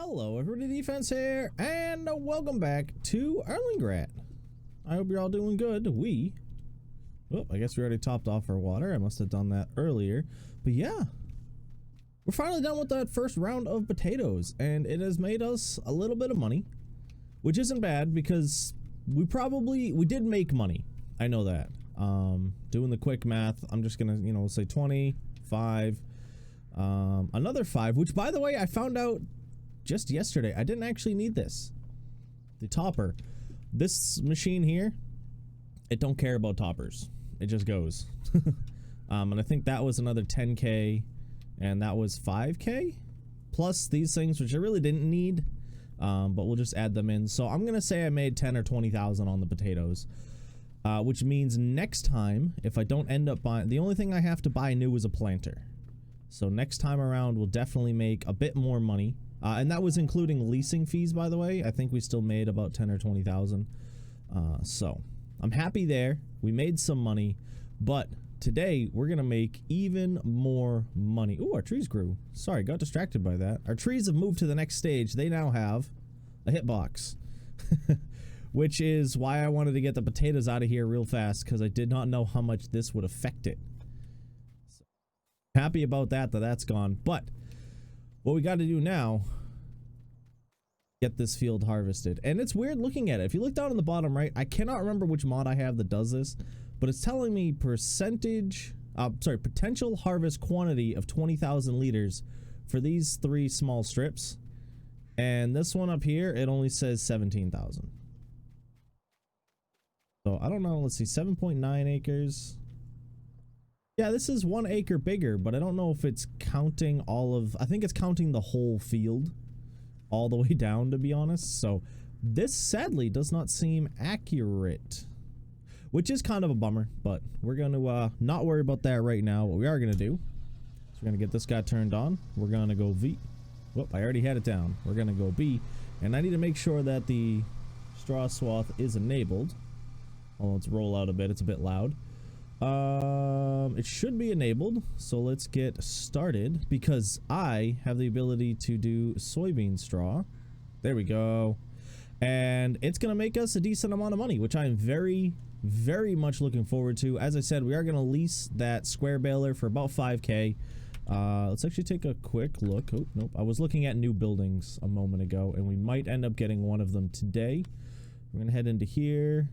Hello everybody, Defense here, and welcome back to Erlengrat. I hope you're all doing good. I guess we already topped off our water. I must have done that earlier. But yeah, we're finally done with that first round of potatoes, and it has made us a little bit of money, which isn't bad because we did make money. I know that. Doing the quick math, I'm just gonna, say 25, another 5, which by the way, I found out just yesterday. I didn't actually need this. The topper. This machine here, it don't care about toppers. It just goes. And I think that was another 10k, and that was 5k plus these things, which I really didn't need, but we'll just add them in. So I'm gonna say I made 10 or 20,000 on the potatoes, which means next time, if I don't end up buying, the only thing I have to buy new is a planter. So next time around, we'll definitely make a bit more money. And that was including leasing fees, by the way. I think we still made about 10 or 20,000. So I'm happy there. We made some money, but today we're going to make even more money. Ooh, our trees grew. Sorry, got distracted by that. Our trees have moved to the next stage. They now have a hitbox, which is why I wanted to get the potatoes out of here real fast, because I did not know how much this would affect it. So, happy about that that's gone. But what we got to do now, get this field harvested. And it's weird looking at it. If you look down on the bottom right, I cannot remember which mod I have that does this, but it's telling me potential harvest quantity of 20,000 liters for these 3 small strips. And this one up here, it only says 17,000. So I don't know. Let's see, 7.9 acres. Yeah, this is 1 acre bigger, but I don't know if it's counting I think it's counting the whole field all the way down, to be honest. So this sadly does not seem accurate, which is kind of a bummer, but we're going to not worry about that right now. What we are going to do is we're going to get this guy turned on. We're going to go V. Whoop, I already had it down. We're going to go B, and I need to make sure that the straw swath is enabled. Oh, let's roll out a bit. It's a bit loud. It should be enabled, so let's get started, because I have the ability to do soybean straw. There we go. And it's gonna make us a decent amount of money, which I am very, very much looking forward to. As I said, we are gonna lease that square baler for about 5k. Let's actually take a quick look. Oh, nope. I was looking at new buildings a moment ago, and we might end up getting one of them today. We're gonna head into here.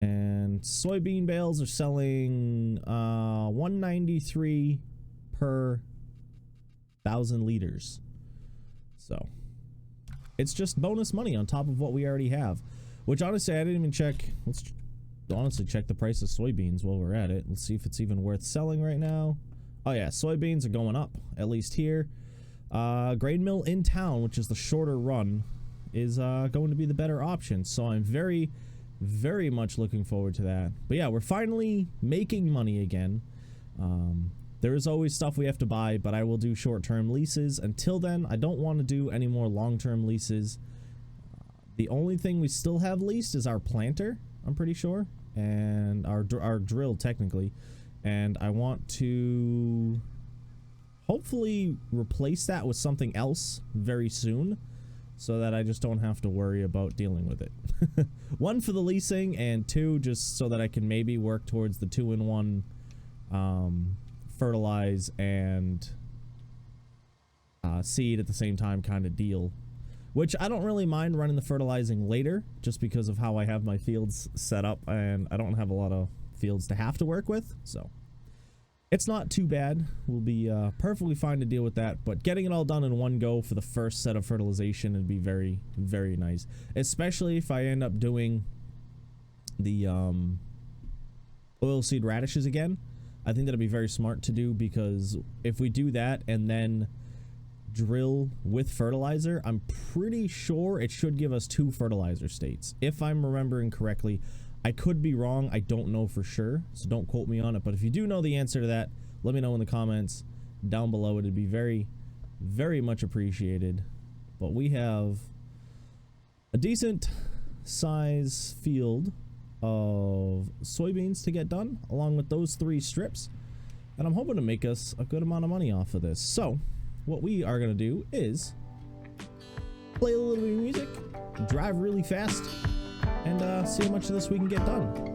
And soybean bales are selling 193 per 1,000 liters. So it's just bonus money on top of what we already have, which honestly I didn't even check. Let's honestly check the price of soybeans while we're at it. Let's see if it's even worth selling right now. Oh yeah, soybeans are going up, at least here. Grain mill in town, which is the shorter run, is going to be the better option. So I'm very much looking forward to that. But yeah, we're finally making money again. There is always stuff we have to buy, but I will do short-term leases. Until then, I don't want to do any more long-term leases. The only thing we still have leased is our planter, I'm pretty sure, and our drill technically. And I want to hopefully replace that with something else very soon, so that I just don't have to worry about dealing with it. 1 for the leasing, and 2 just so that I can maybe work towards the 2-in-1 fertilize and seed at the same time kind of deal, which I don't really mind running the fertilizing later, just because of how I have my fields set up, and I don't have a lot of fields to have to work with, so it's not too bad. We'll be perfectly fine to deal with that, but getting it all done in one go for the first set of fertilization would be very, very nice, especially if I end up doing the oilseed radishes again. I think that'd be very smart to do, because if we do that and then drill with fertilizer, I'm pretty sure it should give us 2 fertilizer states, if I'm remembering correctly. I could be wrong. I don't know for sure, so don't quote me on it. But if you do know the answer to that, let me know in the comments down below. It'd be very, very much appreciated. But we have a decent size field of soybeans to get done, along with those 3 strips. And I'm hoping to make us a good amount of money off of this. So what we are going to do is play a little bit of music, drive really fast, and see how much of this we can get done.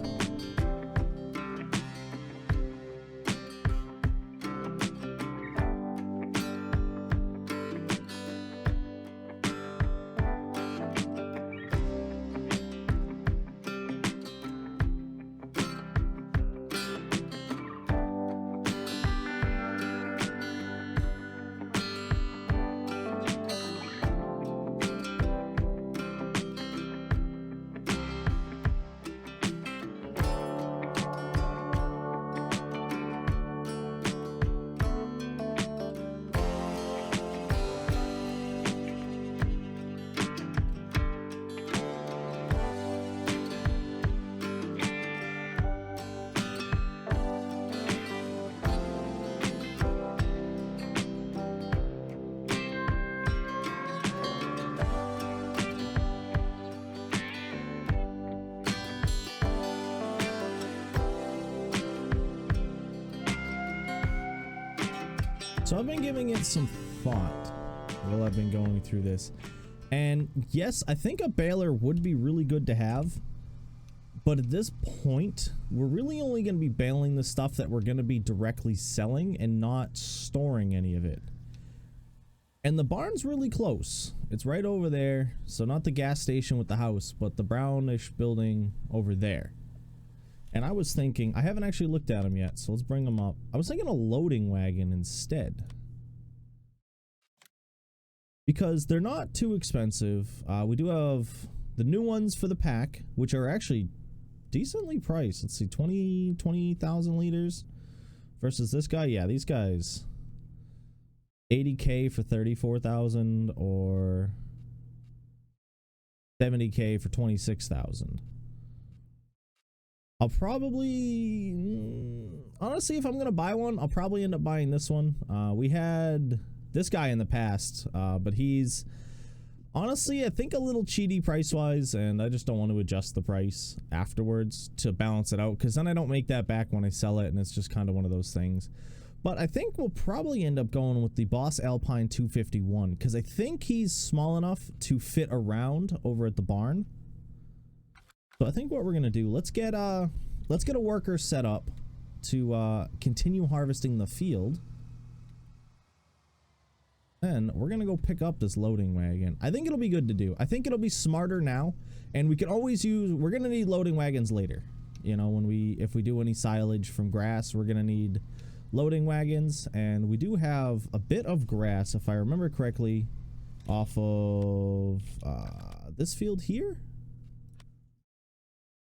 So I've been giving it some thought while I've been going through this. And yes, I think a baler would be really good to have. But at this point, we're really only going to be baling the stuff that we're going to be directly selling and not storing any of it. And the barn's really close. It's right over there. So not the gas station with the house, but the brownish building over there. And I was thinking, I haven't actually looked at them yet, so let's bring them up. I was thinking a loading wagon instead, because they're not too expensive. We do have the new ones for the pack, which are actually decently priced. Let's see, 20,000 liters versus this guy. Yeah, these guys, 80K for 34,000 or 70K for 26,000. I'll probably, honestly, if I'm going to buy one, I'll probably end up buying this one. We had this guy in the past, but he's honestly, I think a little cheaty price-wise, and I just don't want to adjust the price afterwards to balance it out, because then I don't make that back when I sell it, and it's just kind of one of those things. But I think we'll probably end up going with the Boss Alpine 251, because I think he's small enough to fit around over at the barn. So I think what we're gonna do, let's get a worker set up to continue harvesting the field. Then we're gonna go pick up this loading wagon. I think it'll be good to do. I think it'll be smarter now, and we can always use, we're gonna need loading wagons later. You know, if we do any silage from grass, we're gonna need loading wagons, and we do have a bit of grass, if I remember correctly, off of this field here.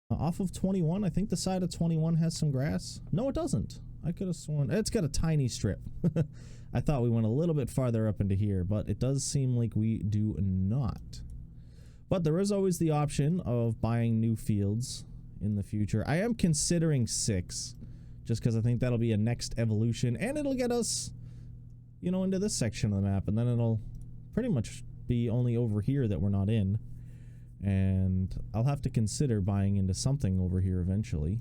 Off of 21, I think the side of 21 has some grass. No, it doesn't. I could have sworn it's got a tiny strip. I thought we went a little bit farther up into here, but it does seem like we do not. But there is always the option of buying new fields in the future. I am considering 6, just because I think that'll be a next evolution, and it'll get us, you know, into this section of the map, and then it'll pretty much be only over here that we're not in. And I'll have to consider buying into something over here eventually.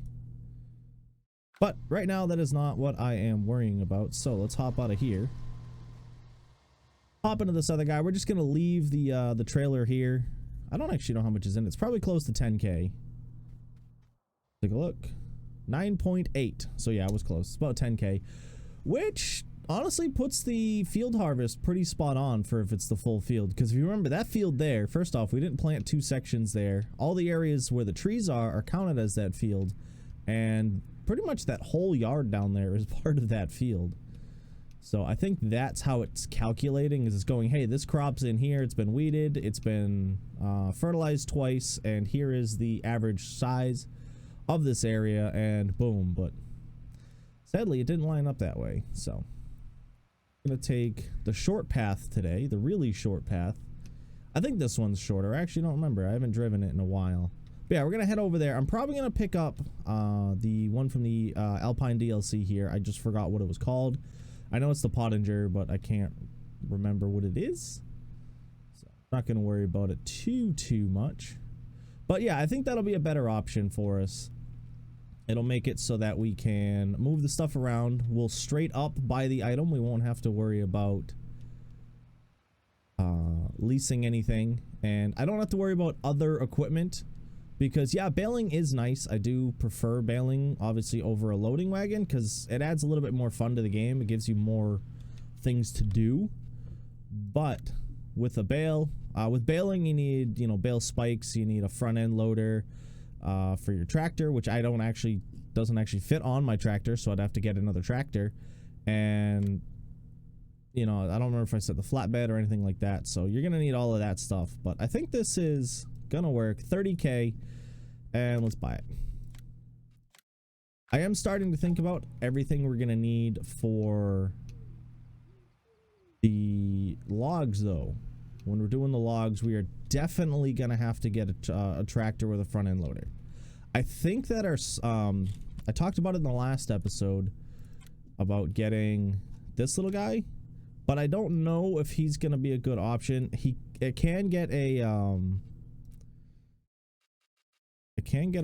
But right now, that is not what I am worrying about. So let's hop out of here. Hop into this other guy. We're just going to leave the trailer here. I don't actually know how much is in it. It's probably close to 10K. Take a look. 9.8. So yeah, I was close. It's about 10K. Which honestly puts the field harvest pretty spot on for if it's the full field, because if you remember that field there, first off, we didn't plant 2 sections there. All the areas where the trees are counted as that field, and pretty much that whole yard down there is part of that field. So I think that's how it's calculating, is it's going, hey, this crop's in here, it's been weeded, it's been fertilized twice, and here is the average size of this area, and boom. But sadly it didn't line up that way, so gonna take the short path today, the really short path. I think this one's shorter. I actually don't remember. I haven't driven it in a while. But yeah, we're gonna head over there. I'm probably gonna pick up the one from the Alpine DLC here. I just forgot what it was called. I know it's the Pottinger, but I can't remember what it is. So I'm not gonna worry about it too much. But yeah, I think that'll be a better option for us. It'll make it so that we can move the stuff around. We'll straight up buy the item. We won't have to worry about leasing anything, and I don't have to worry about other equipment because, yeah, baling is nice. I do prefer baling, obviously, over a loading wagon because it adds a little bit more fun to the game. It gives you more things to do. But with a bale, with baling, you need, you know, bale spikes. You need a front end loader for your tractor, which doesn't actually fit on my tractor, so I'd have to get another tractor. And, you know, I don't remember if I said the flatbed or anything like that, so you're gonna need all of that stuff. But I think this is gonna work. 30K, and let's buy it. I am starting to think about everything we're gonna need for the logs, though. When we're doing the logs, we are definitely gonna have to get a tractor with a front end loader. I think that our I talked about it in the last episode about getting this little guy, but I don't know if he's gonna be a good option. It can get a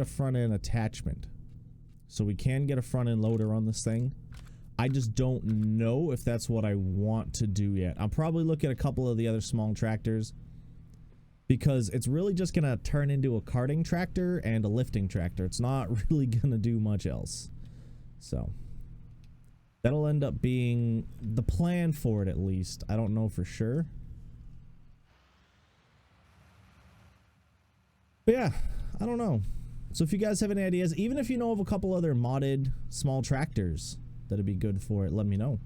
front end attachment, so we can get a front end loader on this thing. I just don't know if that's what I want to do yet. I'll probably look at a couple of the other small tractors because it's really just gonna turn into a carting tractor and a lifting tractor. It's not really gonna do much else. So that'll end up being the plan for it, at least. I don't know for sure. But yeah, I don't know. So if you guys have any ideas, even if you know of a couple other modded small tractors that'd be good for it, let me know,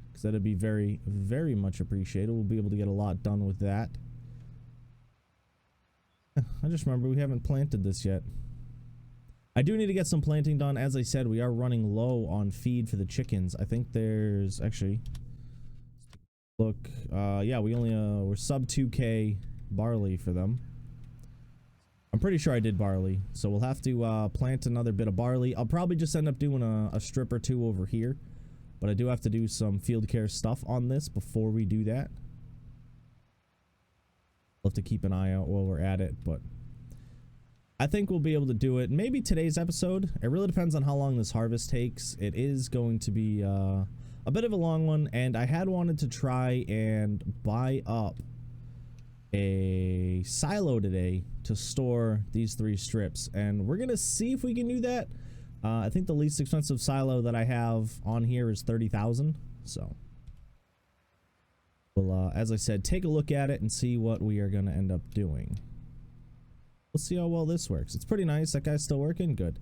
because that'd be very, very much appreciated. We'll be able to get a lot done with that. I just remember we haven't planted this yet. I do need to get some planting done. As I said, we are running low on feed for the chickens. I think there's actually, look, yeah, we're sub 2K barley for them. I'm pretty sure I did barley, so we'll have to plant another bit of barley. I'll probably just end up doing a strip or two over here, but I do have to do some field care stuff on this before we do that. We'll have to keep an eye out while we're at it, but I think we'll be able to do it. Maybe today's episode. It really depends on how long this harvest takes. It is going to be a bit of a long one, and I had wanted to try and buy up a silo today to store these 3 strips, and we're gonna see if we can do that. I think the least expensive silo that I have on here is 30,000, so we'll, as I said, take a look at it and see what we are gonna end up doing. We'll see how well this works. It's pretty nice. That guy's still working good.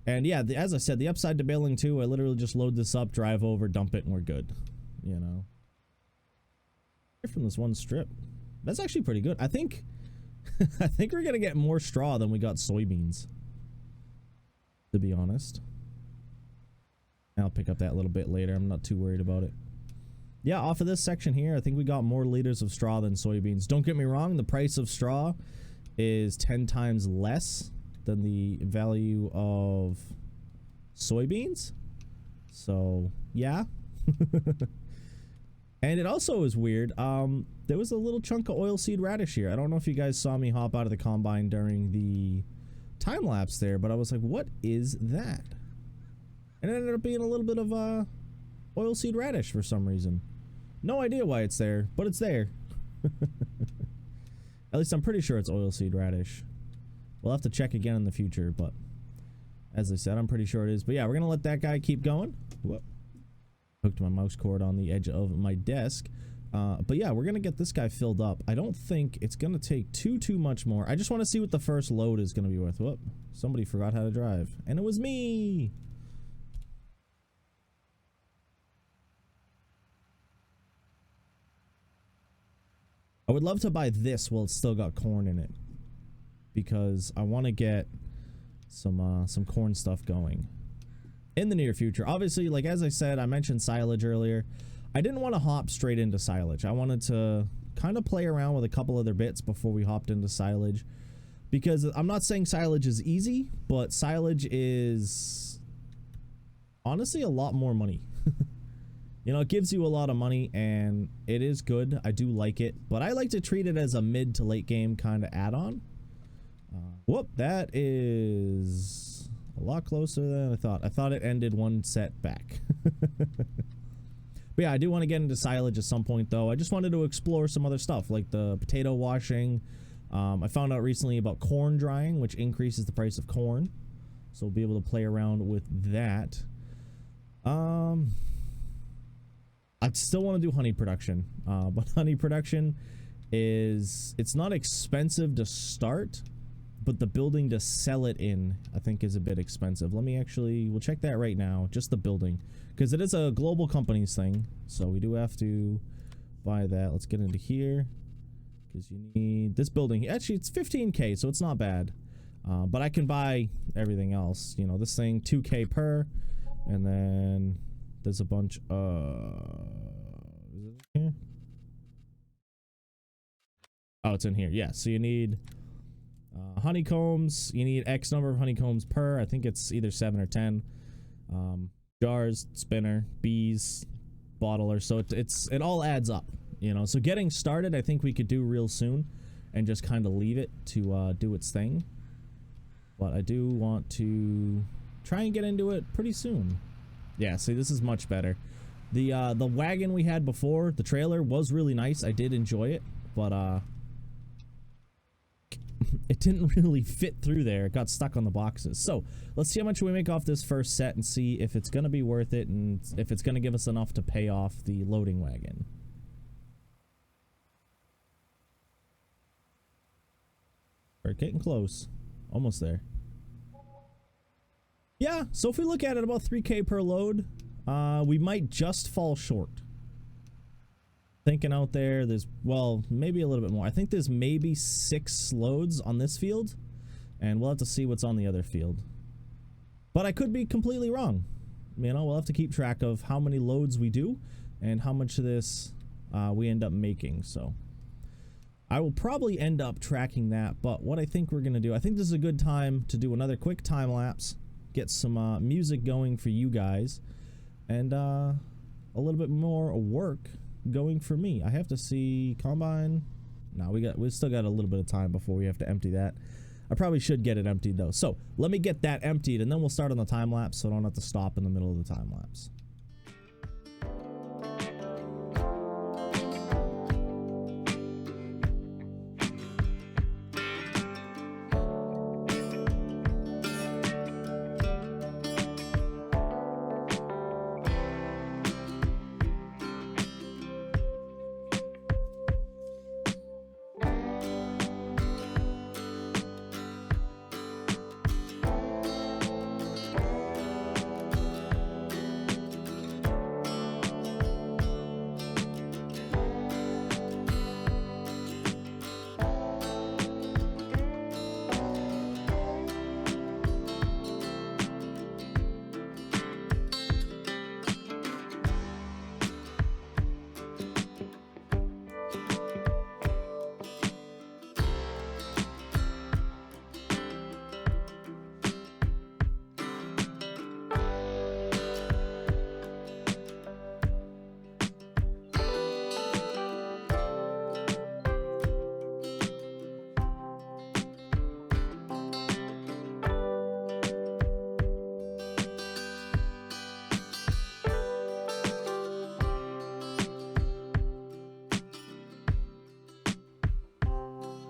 And yeah, as I said, the upside to baling too, I literally just load this up, drive over, dump it, and we're good, you know. From this one strip, that's actually pretty good. I think I think we're gonna get more straw than we got soybeans, to be honest. I'll pick up that little bit later. I'm not too worried about it. Yeah, off of this section here, I think we got more liters of straw than soybeans. Don't get me wrong, the price of straw is 10 times less than the value of soybeans. So, yeah. And it also is weird. There was a little chunk of oilseed radish here. I don't know if you guys saw me hop out of the combine during the time lapse there, but I was like, what is that? And it ended up being a little bit of oilseed radish for some reason. No idea why it's there, but it's there. At least I'm pretty sure it's oilseed radish. We'll have to check again in the future, but as I said, I'm pretty sure it is. But yeah, we're gonna let that guy keep going. Whoop. Hooked my mouse cord on the edge of my desk. But yeah, we're gonna get this guy filled up. I don't think it's gonna take too much more. I just want to see what the first load is gonna be worth. Whoop. Somebody forgot how to drive, and it was me. I would love to buy this while it's still got corn in it, because I want to get some corn stuff going in the near future. Obviously, like as I said, I mentioned silage earlier. I didn't want to hop straight into silage. I wanted to kind of play around with a couple other bits before we hopped into silage, because I'm not saying silage is easy, but silage is honestly a lot more money. You know, it gives you a lot of money, and it is good. I do like it, but I like to treat it as a mid to late game kind of add-on. Whoop, that is a lot closer than I thought. I thought it ended one set back. But yeah, I do want to get into silage at some point, though. I just wanted to explore some other stuff, like the potato washing. I found out recently about corn drying, which increases the price of corn. So we'll be able to play around with that. I still want to do honey production. But honey production it's not expensive to start, but the building to sell it in, I think, is a bit expensive. we'll check that right now, just the building, because it is a global companies thing, so we do have to buy that. Let's get into here, because you need this building. Actually, it's 15k, so it's not bad. But I can buy everything else. You know, this thing, 2k per, and then there's a bunch of... Is it here? Oh, it's in here. Yeah, so you need honeycombs. You need X number of honeycombs per. I think it's either 7 or 10. Jars, spinner, bees, bottler. So it all adds up, you know. So getting started, I think we could do real soon, and just kind of leave it to do its thing. But I do want to try and get into it pretty soon. Yeah, see, this is much better. The wagon we had before, the trailer, was really nice. I did enjoy it, but it didn't really fit through there. It got stuck on the boxes. So let's see how much we make off this first set and see if it's gonna be worth it, and if it's gonna give us enough to pay off the loading wagon. We're getting close. Almost there. Yeah, so if we look at it, about 3k per load, we might just fall short. Thinking out there's, well, maybe a little bit more. I think there's maybe 6 loads on this field, and we'll have to see what's on the other field. But I could be completely wrong. You know, we'll have to keep track of how many loads we do and how much of this we end up making. So I will probably end up tracking that. But what I think we're going to do, I think this is a good time to do another quick time lapse, get some music going for you guys, and a little bit more work going for me. I have to see combine. No, we still got a little bit of time before we have to empty that. I probably should get it emptied though. So let me get that emptied, and then we'll start on the time lapse, so I don't have to stop in the middle of the time lapse.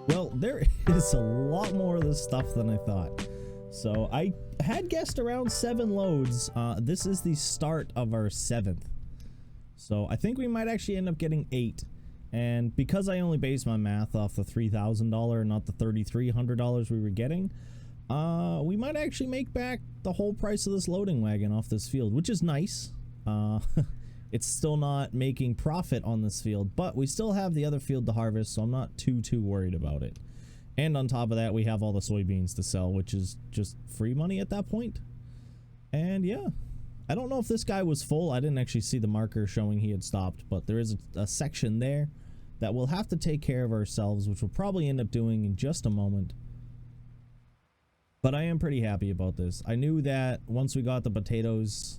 Well, there is a lot more of this stuff than I thought. So I had guessed around 7 loads. This is the start of our 7th. So I think we might actually end up getting 8. And because I only based my math off the $3,000, not the $3,300 we were getting, we might actually make back the whole price of this loading wagon off this field, which is nice. It's still not making profit on this field, but we still have the other field to harvest, so I'm not too worried about it. And on top of that, we have all the soybeans to sell, which is just free money at that point. And yeah, I don't know if this guy was full. I didn't actually see the marker showing he had stopped, but there is a section there that we'll have to take care of ourselves, which we'll probably end up doing in just a moment. But I am pretty happy about this. I knew that once we got the potatoes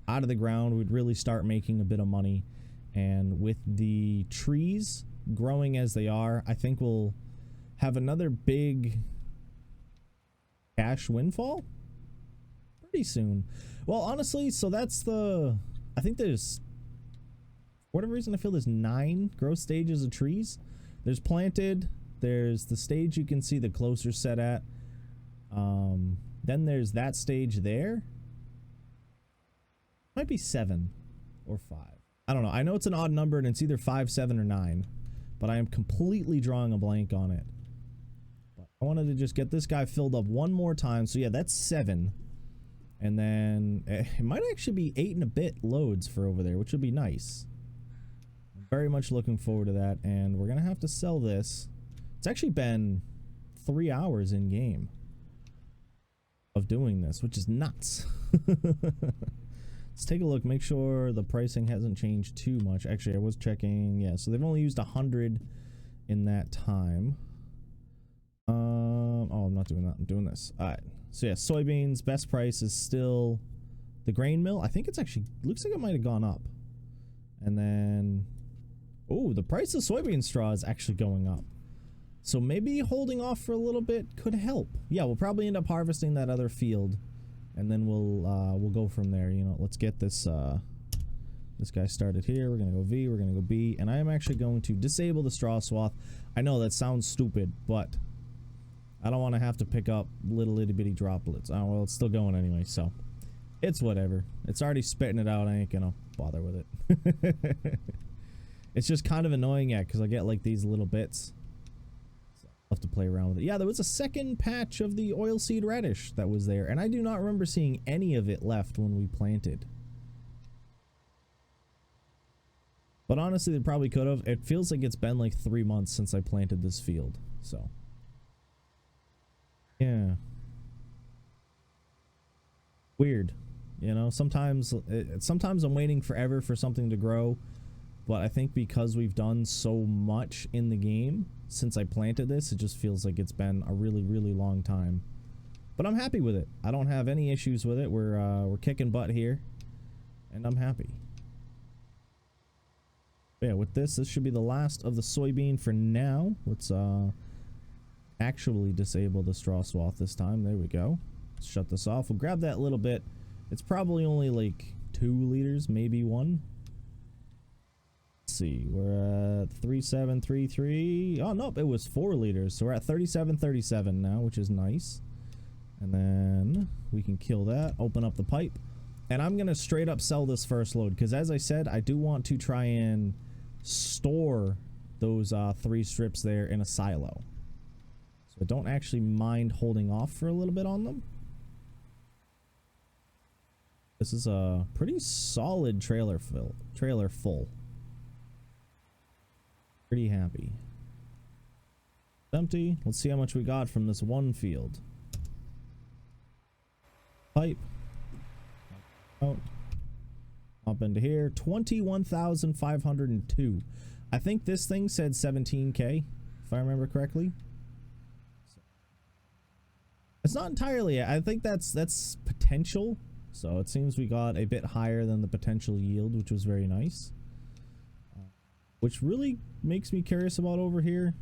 out of the ground, we'd really start making a bit of money. And with the trees growing as they are, I think we'll have another big cash windfall pretty soon. Well, honestly, so that's I think there's whatever reason, I feel there's 9 growth stages of trees. There's planted, there's the stage you can see the closer set at. Then there's that stage there. Might be 7 or 5. I don't know. I know it's an odd number and it's either 5, 7, or 9. But I am completely drawing a blank on it. But I wanted to just get this guy filled up one more time. So yeah, that's 7. And then it might actually be 8 and a bit loads for over there, which would be nice. I'm very much looking forward to that. And we're going to have to sell this. It's actually been 3 hours in game of doing this, which is nuts. Let's take a look, make sure the pricing hasn't changed too much. Actually, I was checking. Yeah, so they've only used 100 in that time. Oh, I'm not doing that. I'm doing this. All right. So yeah, soybeans, best price is still the grain mill. I think it's actually, looks like it might have gone up. And then, oh, the price of soybean straw is actually going up. So maybe holding off for a little bit could help. Yeah, we'll probably end up harvesting that other field. And then we'll go from there. You know, let's get this this guy started here. We're gonna go V, we're gonna go B, and I am actually going to disable the straw swath. I know that sounds stupid, but I don't want to have to pick up little itty bitty droplets. Oh well, it's still going anyway, so it's whatever. It's already spitting it out. I ain't gonna bother with it. It's just kind of annoying, yeah, because I get like these little bits. Have to play around with it. Yeah, there was a second patch of the oilseed radish that was there, and I do not remember seeing any of it left when we planted. But honestly, they probably could have. It feels like it's been like 3 months since I planted this field, so yeah, weird. You know, sometimes I'm waiting forever for something to grow, but I think because we've done so much in the game since I planted this, it just feels like it's been a really, really long time. But I'm happy with it. I don't have any issues with it. We're kicking butt here, and I'm happy. But yeah, with this should be the last of the soybean for now. Let's actually disable the straw swath this time. There we go. Let's shut this off. We'll grab that little bit. It's probably only like 2 liters, maybe 1. See, we're at 3733. Oh nope, it was 4 liters, so we're at 3737 now, which is nice. And then we can kill that, open up the pipe, and I'm gonna straight up sell this first load because, as I said, I do want to try and store those 3 strips there in a silo, so I don't actually mind holding off for a little bit on them. This is a pretty solid trailer full. Pretty happy. Empty. Let's see how much we got from this one field. Pipe. Out. Up into here. 21,502. I think this thing said 17K, if I remember correctly. It's not entirely. I think that's potential. So it seems we got a bit higher than the potential yield, which was very nice. Which really makes me curious about over here.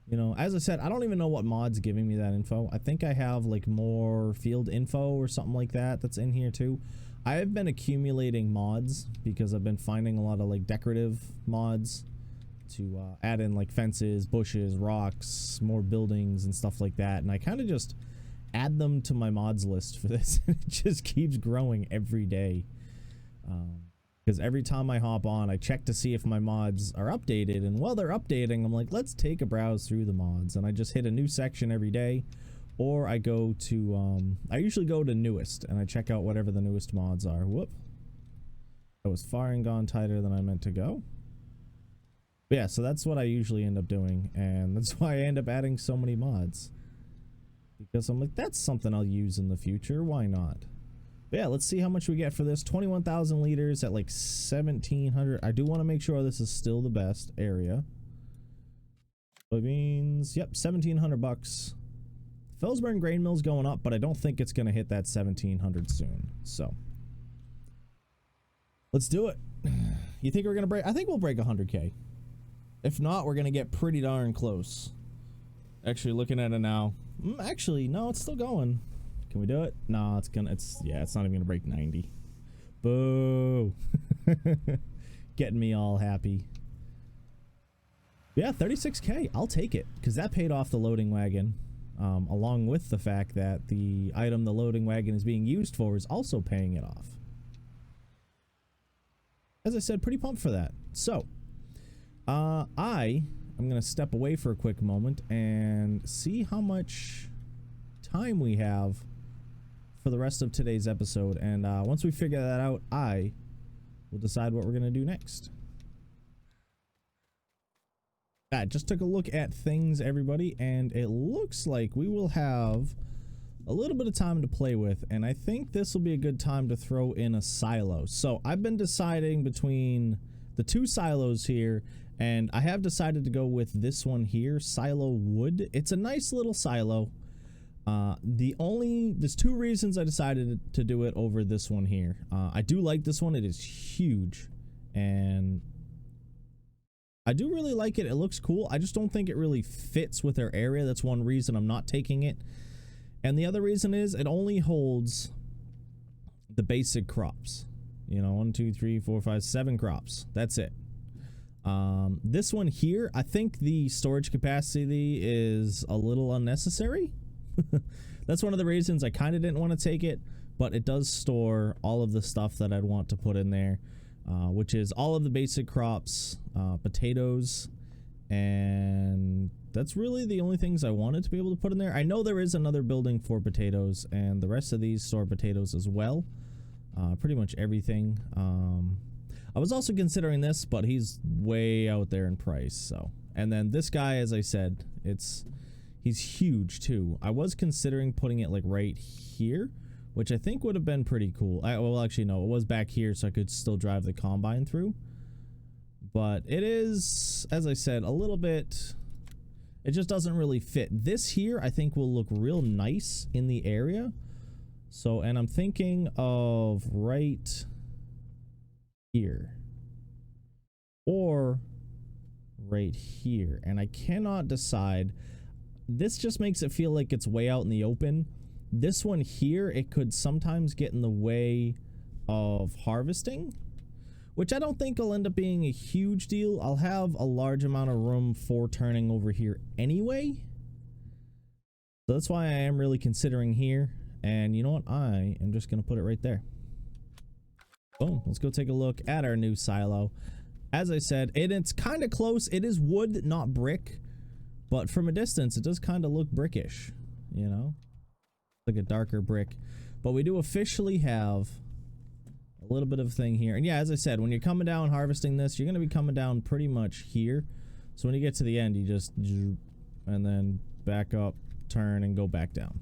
You know, as I said, I don't even know what mod's giving me that info. I think I have like more field info or something like that that's in here too. I have been accumulating mods because I've been finding a lot of like decorative mods to add in like fences, bushes, rocks, more buildings and stuff like that. And I kind of just add them to my mods list for this. It just keeps growing every day. Because every time I hop on, I check to see if my mods are updated, and while they're updating, I'm like, let's take a browse through the mods, and I just hit a new section every day, or I go to, I usually go to newest, and I check out whatever the newest mods are. Whoop. That was far and gone tighter than I meant to go. But yeah, so that's what I usually end up doing, and that's why I end up adding so many mods. Because I'm like, that's something I'll use in the future, why not? But yeah, let's see how much we get for this. 21,000 liters at like 1,700. I do want to make sure this is still the best area. Soybeans, yep, 1,700 bucks. Felsburn grain mill's going up, but I don't think it's going to hit that 1,700 soon. So let's do it. You think we're going to break? I think we'll break 100K. If not, we're going to get pretty darn close. Actually, looking at it now. Actually, no, it's still going. Can we do it? No, yeah, it's not even gonna break 90. Boo. getting me all happy. Yeah, 36K. I'll take it because that paid off the loading wagon, along with the fact that the item the loading wagon is being used for is also paying it off. As I said, pretty pumped for that. So, I'm going to step away for a quick moment and see how much time we have for the rest of today's episode. And once we figure that out, I will decide what we're going to do next. I just took a look at things, everybody, and it looks like we will have a little bit of time to play with, and I think this will be a good time to throw in a silo. So I've been deciding between the two silos here, and I have decided to go with this one here, Silo Wood. It's a nice little silo. There's two reasons I decided to do it over this one here. I do like this one. It is huge, and I do really like it. It looks cool. I just don't think it really fits with our area. That's one reason I'm not taking it. And the other reason is it only holds the basic crops. You know, 1, 2, 3, 4, 5, 7 crops. That's it. This one here, I think the storage capacity is a little unnecessary. That's one of the reasons I kind of didn't want to take it, but it does store all of the stuff that I'd want to put in there, which is all of the basic crops, potatoes, and that's really the only things I wanted to be able to put in there. I know there is another building for potatoes, and the rest of these store potatoes as well. Pretty much everything. I was also considering this, but he's way out there in price. So, and then this guy, as I said, he's huge too. I was considering putting it like right here, which I think would have been pretty cool. Well, actually, no, it was back here, so I could still drive the combine through. But it is, as I said, a little bit, it just doesn't really fit. This here, I think, will look real nice in the area. So, and I'm thinking of right here or right here. And I cannot decide. This just makes it feel like it's way out in the open. This one here, it could sometimes get in the way of harvesting, which I don't think will end up being a huge deal. I'll have a large amount of room for turning over here anyway. So that's why I am really considering here. And you know what? I am just going to put it right there. Boom. Let's go take a look at our new silo. As I said, it's kind of close. It is wood, not brick. But from a distance, it does kind of look brickish, you know? Like a darker brick. But we do officially have a little bit of thing here. And yeah, as I said, when you're coming down harvesting this, you're going to be coming down pretty much here. So when you get to the end, you just, and then back up, turn, and go back down.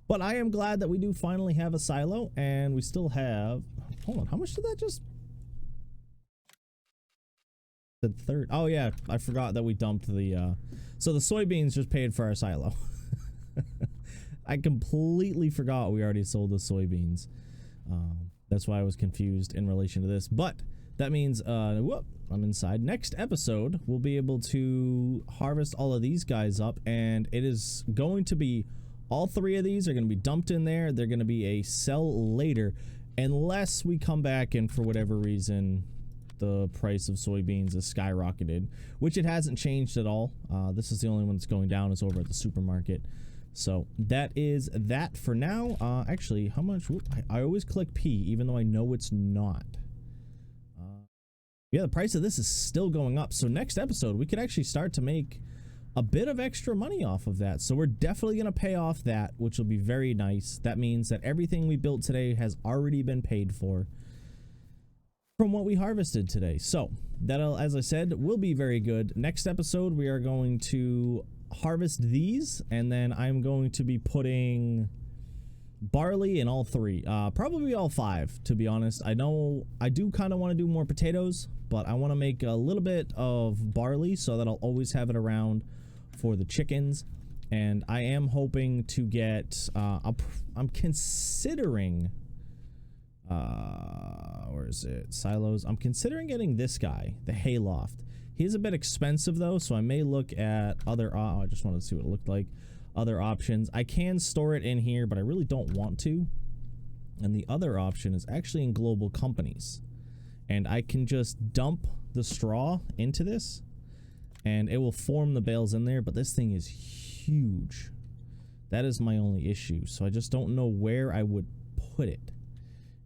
But I am glad that we do finally have a silo, and we still have, hold on, how much did that just, the third, oh yeah, I forgot that we dumped the, so the soybeans just paid for our silo. I completely forgot we already sold the soybeans. That's why I was confused in relation to this, but that means, whoop, I'm inside. Next episode, we'll be able to harvest all of these guys up, and it is going to be, all 3 of these are going to be dumped in there. They're going to be a sell later, unless we come back and for whatever reason, the price of soybeans is skyrocketed, which it hasn't changed at all. This is the only one that's going down is over at the supermarket. So that is that for now. Actually, how much? Whoop, I always click P, even though I know it's not. Yeah, the price of this is still going up. So next episode, we could actually start to make a bit of extra money off of that. So we're definitely going to pay off that, which will be very nice. That means that everything we built today has already been paid for from what we harvested today. So that'll, as I said, will be very good. Next episode, we are going to harvest these, and then I'm going to be putting barley in all 3, probably all 5, to be honest. I know I do kind of want to do more potatoes, but I want to make a little bit of barley so that I'll always have it around for the chickens. And I am hoping to get I'm considering where is it, silos. I'm considering getting this guy, the hayloft. He's a bit expensive though, so I may look at other I just wanted to see what it looked like, other options. I can store it in here, but I really don't want to. And the other option is actually in global companies. and I can just dump the straw into this and it will form the bales in there, but this thing is huge. That is my only issue. So I just don't know where I would put it,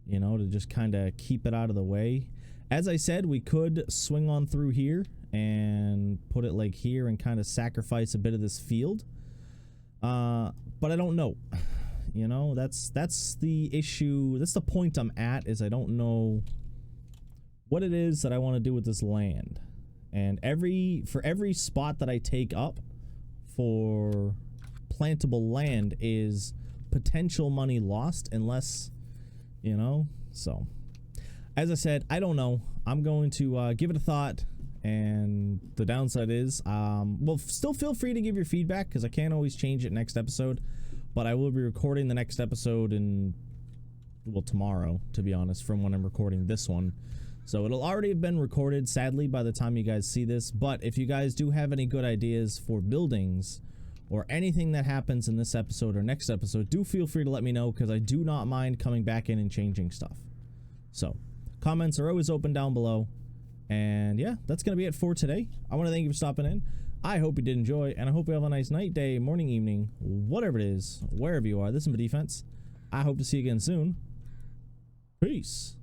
you know, to just kind of keep it out of the way. As I said, we could swing on through here and put it like here and kind of sacrifice a bit of this field. But I don't know. You know, that's the issue. That's the point I'm at, is I don't know what it is that I want to do with this land. And for every spot that I take up for plantable land is potential money lost, unless, you know. So as I said, I don't know. I'm going to give it a thought, and the downside is well, still feel free to give your feedback, because I can't always change it next episode, but I will be recording the next episode in, well, tomorrow, to be honest, from when I'm recording this one. So it'll already have been recorded, sadly, by the time you guys see this. But if you guys do have any good ideas for buildings or anything that happens in this episode or next episode, do feel free to let me know, because I do not mind coming back in and changing stuff. So comments are always open down below. And yeah, that's going to be it for today. I want to thank you for stopping in. I hope you did enjoy, and I hope you have a nice night, day, morning, evening, whatever it is, wherever you are. This is my defense. I hope to see you again soon. Peace.